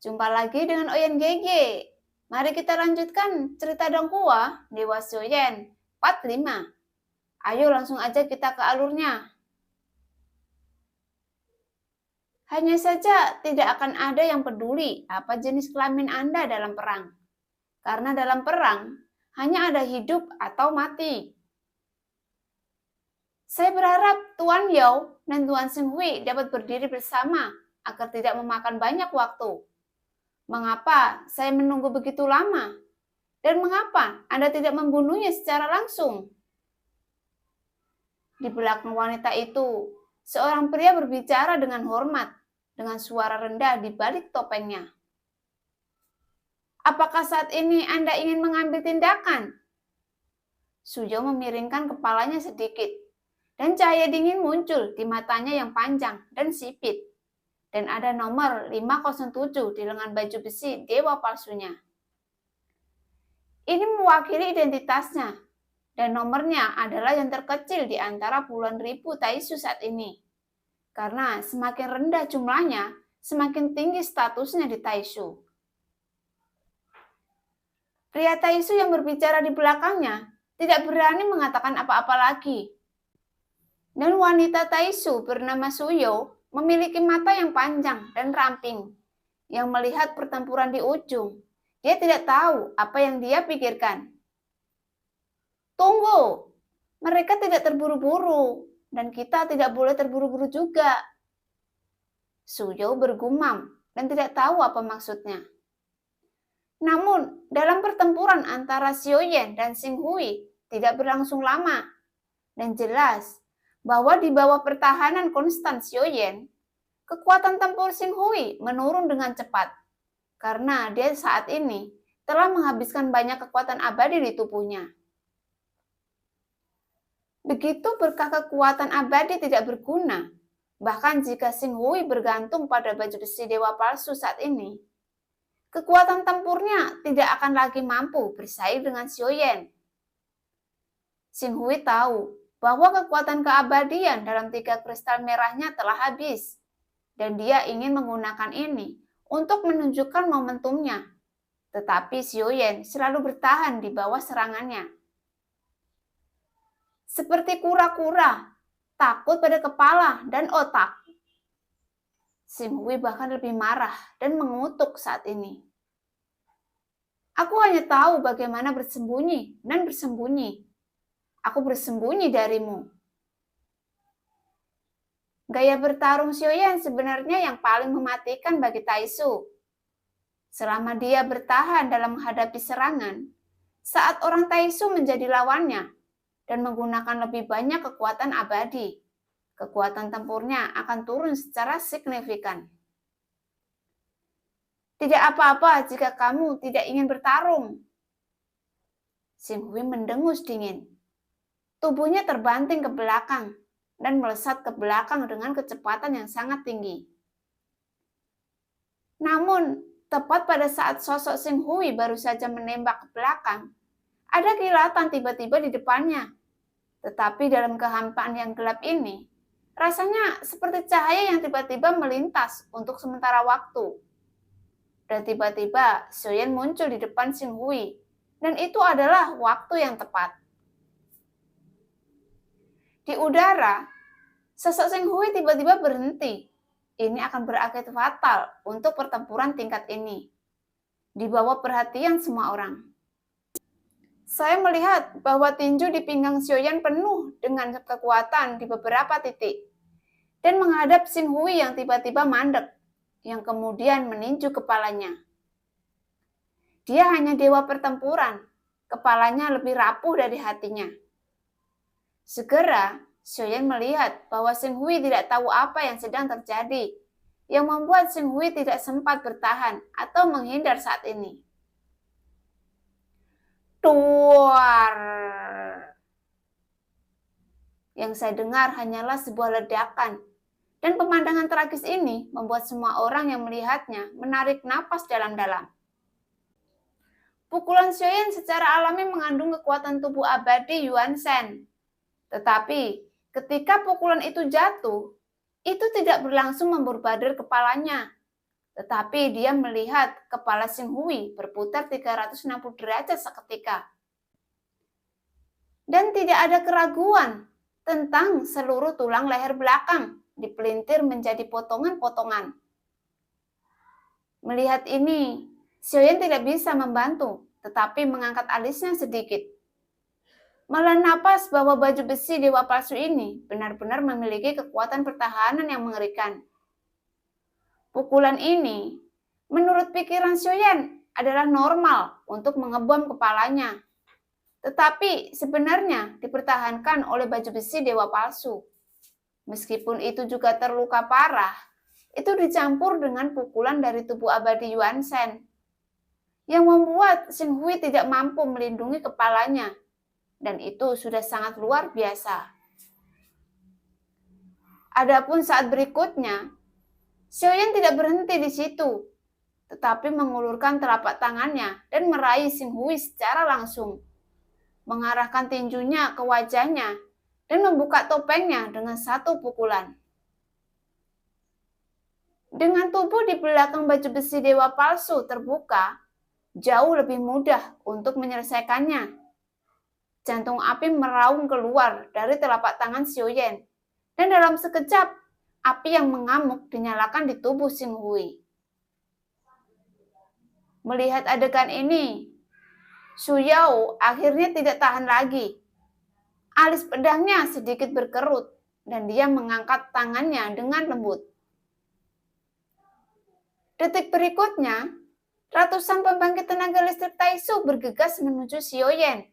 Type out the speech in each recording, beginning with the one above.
Jumpa lagi dengan Oyen Gege. Mari kita lanjutkan cerita Donghua Dewa Sioyen part 5. Ayo langsung aja kita ke alurnya. Hanya saja tidak akan ada yang peduli apa jenis kelamin Anda dalam perang. Karena dalam perang hanya ada hidup atau mati. Saya berharap Tuan Yao dan Tuan Xinghui dapat berdiri bersama agar tidak memakan banyak waktu. Mengapa saya menunggu begitu lama? Dan mengapa Anda tidak membunuhnya secara langsung? Di belakang wanita itu, seorang pria berbicara dengan hormat, dengan suara rendah di balik topengnya. Apakah saat ini Anda ingin mengambil tindakan? Sujo memiringkan kepalanya sedikit, dan cahaya dingin muncul di matanya yang panjang dan sipit. Dan ada nomor 507 di lengan baju besi dewa palsunya. Ini mewakili identitasnya, dan nomornya adalah yang terkecil di antara puluhan ribu Taisu saat ini. Karena semakin rendah jumlahnya, semakin tinggi statusnya di Taisu. Pria Taisu yang berbicara di belakangnya tidak berani mengatakan apa-apa lagi. Dan wanita Taisu bernama Suyo memiliki mata yang panjang dan ramping, yang melihat pertempuran di ujung. Dia tidak tahu apa yang dia pikirkan. Tunggu, mereka tidak terburu-buru, dan kita tidak boleh terburu-buru juga. Suyo bergumam dan tidak tahu apa maksudnya. Namun, dalam pertempuran antara Sioyen dan Xinghui tidak berlangsung lama, dan jelas bahwa di bawah pertahanan konstan Sioyen, kekuatan tempur Xinghui menurun dengan cepat, karena dia saat ini telah menghabiskan banyak kekuatan abadi di tubuhnya. Begitu berkah kekuatan abadi tidak berguna, bahkan jika Xinghui bergantung pada baju besi dewa palsu saat ini, kekuatan tempurnya tidak akan lagi mampu bersaing dengan Sioyen. Xinghui tahu bahwa kekuatan keabadian dalam 3 kristal merahnya telah habis, dan dia ingin menggunakan ini untuk menunjukkan momentumnya. Tetapi Sioyen selalu bertahan di bawah serangannya. Seperti kura-kura, takut pada kepala dan otak. Xinghui bahkan lebih marah dan mengutuk saat ini. Aku hanya tahu bagaimana bersembunyi dan bersembunyi. Aku bersembunyi darimu. Gaya bertarung Sioyen sebenarnya yang paling mematikan bagi Taisu. Selama dia bertahan dalam menghadapi serangan, saat orang Taisu menjadi lawannya dan menggunakan lebih banyak kekuatan abadi, kekuatan tempurnya akan turun secara signifikan. Tidak apa-apa jika kamu tidak ingin bertarung. Xinghui mendengus dingin. Tubuhnya terbanting ke belakang dan melesat ke belakang dengan kecepatan yang sangat tinggi. Namun, tepat pada saat sosok Xinghui baru saja menembak ke belakang, ada kilatan tiba-tiba di depannya. Tetapi dalam kehampaan yang gelap ini, rasanya seperti cahaya yang tiba-tiba melintas untuk sementara waktu. Dan tiba-tiba Sioyen muncul di depan Xinghui, dan itu adalah waktu yang tepat. Di udara, sosok Xinghui tiba-tiba berhenti. Ini akan berakhir fatal untuk pertempuran tingkat ini. Di bawah perhatian semua orang. Saya melihat bahwa tinju di pinggang Sioyen penuh dengan kekuatan di beberapa titik. Dan menghadap Xinghui yang tiba-tiba mandek, yang kemudian meninju kepalanya. Dia hanya dewa pertempuran, kepalanya lebih rapuh dari hatinya. Segera, Sioyen melihat bahwa Xinghui tidak tahu apa yang sedang terjadi, yang membuat Xinghui tidak sempat bertahan atau menghindar saat ini. Duar! Yang saya dengar hanyalah sebuah ledakan, dan pemandangan tragis ini membuat semua orang yang melihatnya menarik napas dalam-dalam. Pukulan Sioyen secara alami mengandung kekuatan tubuh abadi Yuan Shen. Tetapi ketika pukulan itu jatuh, itu tidak berlangsung memborbader kepalanya. Tetapi dia melihat kepala Xing Hui berputar 360 derajat seketika. Dan tidak ada keraguan tentang seluruh tulang leher belakang dipelintir menjadi potongan-potongan. Melihat ini, Xiaoyan tidak bisa membantu, tetapi mengangkat alisnya sedikit. Malah napas bahwa baju besi dewa palsu ini benar-benar memiliki kekuatan pertahanan yang mengerikan. Pukulan ini, menurut pikiran Xiaoyan, adalah normal untuk mengebom kepalanya. Tetapi sebenarnya dipertahankan oleh baju besi dewa palsu. Meskipun itu juga terluka parah, itu dicampur dengan pukulan dari tubuh abadi Yuan Shen yang membuat Xing Hui tidak mampu melindungi kepalanya. Dan itu sudah sangat luar biasa. Adapun saat berikutnya, Xiaoyan tidak berhenti di situ, tetapi mengulurkan telapak tangannya dan meraih Xing Hui secara langsung, mengarahkan tinjunya ke wajahnya dan membuka topengnya dengan satu pukulan. Dengan tubuh di belakang baju besi dewa palsu terbuka, jauh lebih mudah untuk menyelesaikannya. Jantung api meraung keluar dari telapak tangan Xiaoyan, dan dalam sekejap, api yang mengamuk dinyalakan di tubuh Xing Hui. Melihat adegan ini, Xu Yao akhirnya tidak tahan lagi. Alis pedangnya sedikit berkerut, dan dia mengangkat tangannya dengan lembut. Detik berikutnya, ratusan pembangkit tenaga listrik Taisu bergegas menuju Xiaoyan.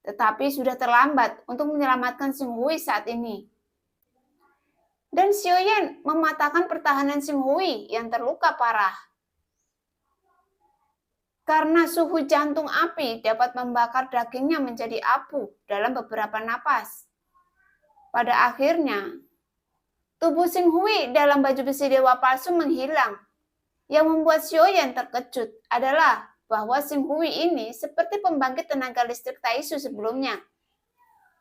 Tetapi sudah terlambat untuk menyelamatkan Xing Hui saat ini. Dan Xiaoyan mematahkan pertahanan Xing Hui yang terluka parah. Karena suhu jantung api dapat membakar dagingnya menjadi abu dalam beberapa napas. Pada akhirnya, tubuh Xing Hui dalam baju besi dewa palsu menghilang. Yang membuat Xiaoyan terkejut adalah bahwa Xing Hui ini seperti pembangkit tenaga listrik Taisu sebelumnya.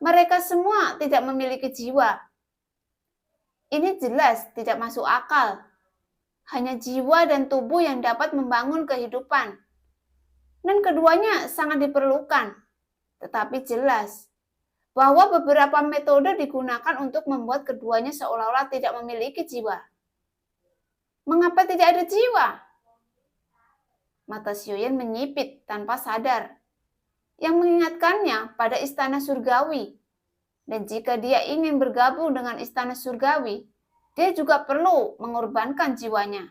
Mereka semua tidak memiliki jiwa. Ini jelas tidak masuk akal. Hanya jiwa dan tubuh yang dapat membangun kehidupan. Dan keduanya sangat diperlukan. Tetapi jelas bahwa beberapa metode digunakan untuk membuat keduanya seolah-olah tidak memiliki jiwa. Mengapa tidak ada jiwa? Mata Xiaoyan menyipit tanpa sadar, yang mengingatkannya pada istana surgawi. Dan jika dia ingin bergabung dengan istana surgawi, dia juga perlu mengorbankan jiwanya.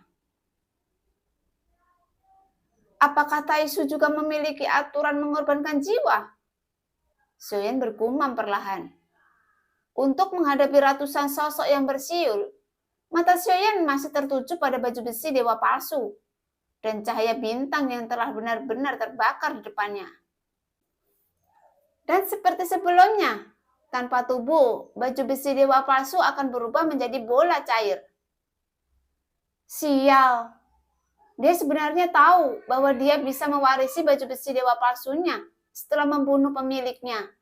Apakah Taisu juga memiliki aturan mengorbankan jiwa? Xiaoyan bergumam perlahan. Untuk menghadapi ratusan sosok yang bersiul, mata Xiaoyan masih tertuju pada baju besi dewa palsu dan cahaya bintang yang telah benar-benar terbakar di depannya. Dan seperti sebelumnya, tanpa tubuh, baju besi dewa palsu akan berubah menjadi bola cair. Sial, dia sebenarnya tahu bahwa dia bisa mewarisi baju besi dewa palsunya setelah membunuh pemiliknya.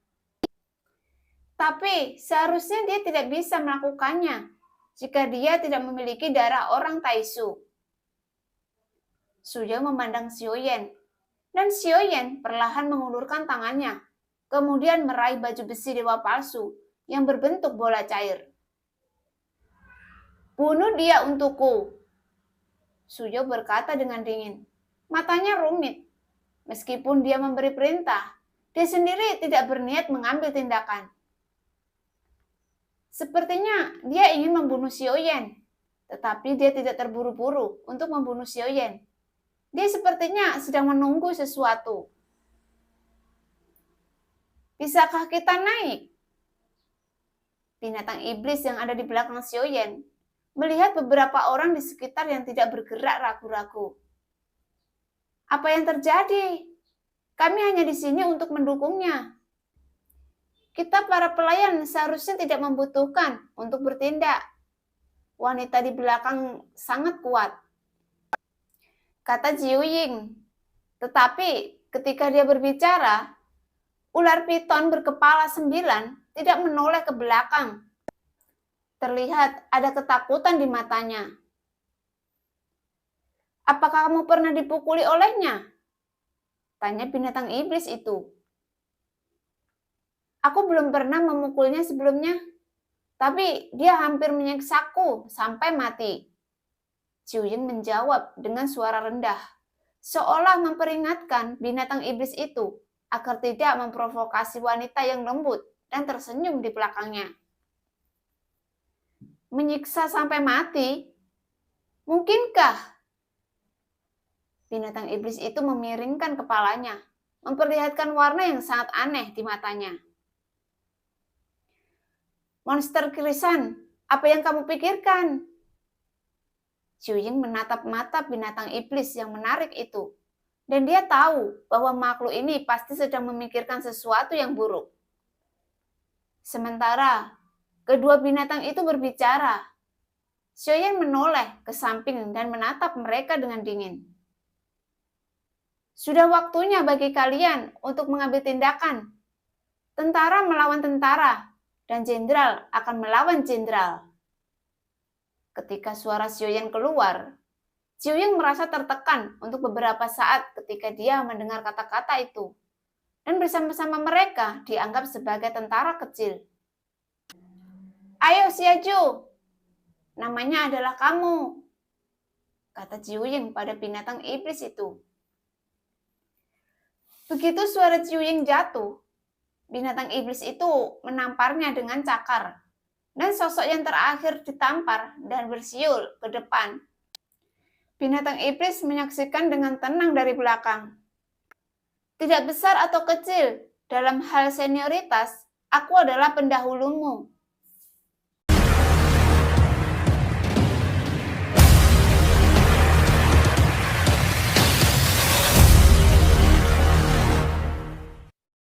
Tapi seharusnya dia tidak bisa melakukannya jika dia tidak memiliki darah orang Taisu. Xu Yao memandang Xiaoyan, dan Xiaoyan perlahan mengulurkan tangannya, kemudian meraih baju besi dewa palsu yang berbentuk bola cair. Bunuh dia untukku, Xu Yao berkata dengan dingin. Matanya rumit. Meskipun dia memberi perintah, dia sendiri tidak berniat mengambil tindakan. Sepertinya dia ingin membunuh Xiaoyan, tetapi dia tidak terburu-buru untuk membunuh Xiaoyan. Dia sepertinya sedang menunggu sesuatu. Bisakah kita naik? Binatang iblis yang ada di belakang Xiaoyan melihat beberapa orang di sekitar yang tidak bergerak ragu-ragu. Apa yang terjadi? Kami hanya di sini untuk mendukungnya. Kita para pelayan seharusnya tidak membutuhkan untuk bertindak. Wanita di belakang sangat kuat, kata Jiu Ying. Tetapi ketika dia berbicara, ular piton berkepala 9 tidak menoleh ke belakang. Terlihat ada ketakutan di matanya. Apakah kamu pernah dipukuli olehnya? Tanya binatang iblis itu. Aku belum pernah memukulnya sebelumnya, tapi dia hampir menyiksaku sampai mati. Zhou-Ying menjawab dengan suara rendah, seolah memperingatkan binatang iblis itu agar tidak memprovokasi wanita yang lembut dan tersenyum di belakangnya. Menyiksa sampai mati? Mungkinkah? Binatang iblis itu memiringkan kepalanya, memperlihatkan warna yang sangat aneh di matanya. Monster Krisan, apa yang kamu pikirkan? Zhou-Ying menatap mata binatang iblis yang menarik itu, dan dia tahu bahwa makhluk ini pasti sedang memikirkan sesuatu yang buruk. Sementara kedua binatang itu berbicara, Zhou-Ying menoleh ke samping dan menatap mereka dengan dingin. Sudah waktunya bagi kalian untuk mengambil tindakan. Tentara melawan tentara, dan jenderal akan melawan jenderal. Ketika suara Zhou-Ying keluar, Zhou-Ying merasa tertekan untuk beberapa saat ketika dia mendengar kata-kata itu. Dan bersama-sama mereka dianggap sebagai tentara kecil. Ayo Xiaju, namanya adalah kamu, kata Zhou-Ying pada binatang iblis itu. Begitu suara Zhou-Ying jatuh, binatang iblis itu menamparnya dengan cakar. Dan sosok yang terakhir ditampar dan bersiul ke depan. Binatang iblis menyaksikan dengan tenang dari belakang. Tidak besar atau kecil, dalam hal senioritas, aku adalah pendahulumu,